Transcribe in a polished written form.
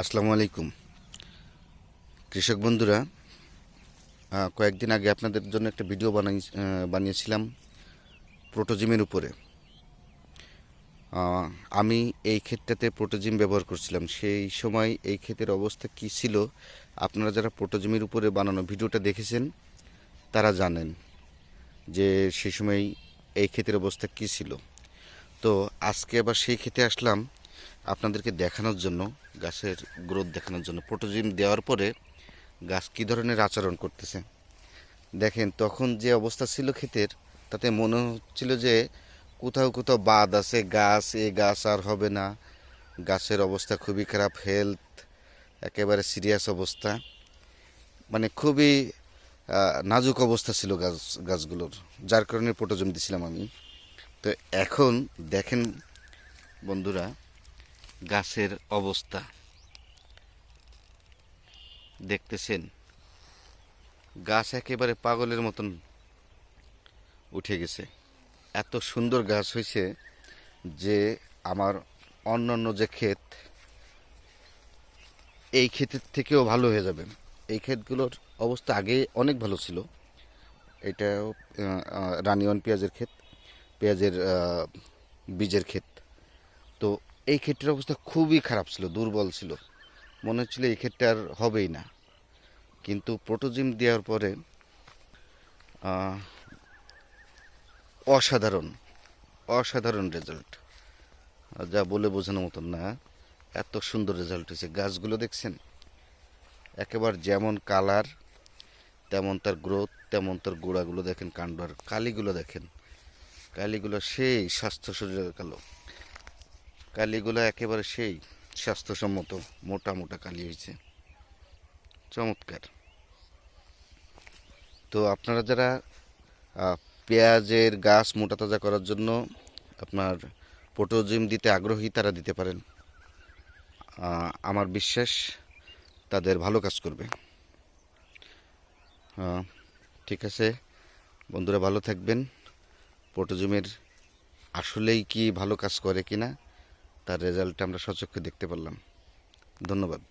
আসসালামু আলাইকুম কৃষক বন্ধুরা। কয়েকদিন আগে আপনাদের জন্য একটা ভিডিও বানিয়েছিলাম প্রোটোজিমের উপরে। আমি এই ক্ষেতটাতে প্রোটোজিম ব্যবহার করছিলাম। সেই সময় এই ক্ষেতের অবস্থা কী ছিল, আপনারা যারা প্রোটোজিমের উপরে বানানো ভিডিওটা দেখেছেন তারা জানেন যে সেই সময় এই ক্ষেতের অবস্থা কী ছিল। তো আজকে আবার সেই ক্ষেতে আসলাম আপনাদেরকে দেখানোর জন্য, গাছের গ্রোথ দেখানোর জন্য। প্রোটোজিম দেওয়ার পরে গাছ কী ধরনের আচরণ করতেছে দেখেন। তখন যে অবস্থা ছিল ক্ষেতের, তাতে মনে হচ্ছিল যে কোথাও কোথাও বাদ আছে, গাছ আর হবে না। গাছের অবস্থা খুবই খারাপ, হেলথ একেবারে সিরিয়াস অবস্থা, মানে খুবই নাজুক অবস্থা ছিল গাছগুলোর, যার কারণে প্রোটোজম দিছিলাম আমি। তো এখন দেখেন বন্ধুরা, গাছের অবস্থা দেখতেছেন, গাছ একেবারে পাগলের মতন উঠে গেছে। এত সুন্দর গাছ হয়েছে যে আমার অন্যান্য যে ক্ষেত, এই ক্ষেতের থেকেও ভালো হয়ে যাবে। এই ক্ষেতগুলোর অবস্থা আগে অনেক ভালো ছিল। এটাও রানিওয়ান পেঁয়াজের ক্ষেত, পেঁয়াজের বীজের ক্ষেত। তো এই ক্ষেতটার অবস্থা খুবই খারাপ ছিল, দুর্বল ছিল, মনে হচ্ছিল এই ক্ষেতটা আর হবেই না। কিন্তু প্রোটোজিম দেওয়ার পরে অসাধারণ অসাধারণ রেজাল্ট, যা বলে বোঝানোর মতন না। এত সুন্দর রেজাল্ট হয়েছে। গাছগুলো দেখছেন, একেবারে যেমন কালার তেমন তার গ্রোথ, তেমন তার গোড়াগুলো দেখেন, কাণ্ডর কালিগুলো দেখেন, কালিগুলো সেই স্বাস্থ্য শরীরের কালো কালিগুলো, একেবারে সেই স্বাস্থ্যসম্মত মোটা মোটা কালি হয়েছে, চমৎকার। তো আপনারা যারা পেঁয়াজের গাছ মোটা তাজা করার জন্য আপনার প্রোটোজিম দিতে আগ্রহী, তারা দিতে পারেন। আমার বিশ্বাস তাদের ভালো কাজ করবে। ঠিক আছে বন্ধুরা, ভালো থাকবেন। প্রোটোজিমের আসলেই কি ভালো কাজ করে কিনা, তার রেজাল্টটা আমরা সচক্ষে দেখতে পারলাম। ধন্যবাদ।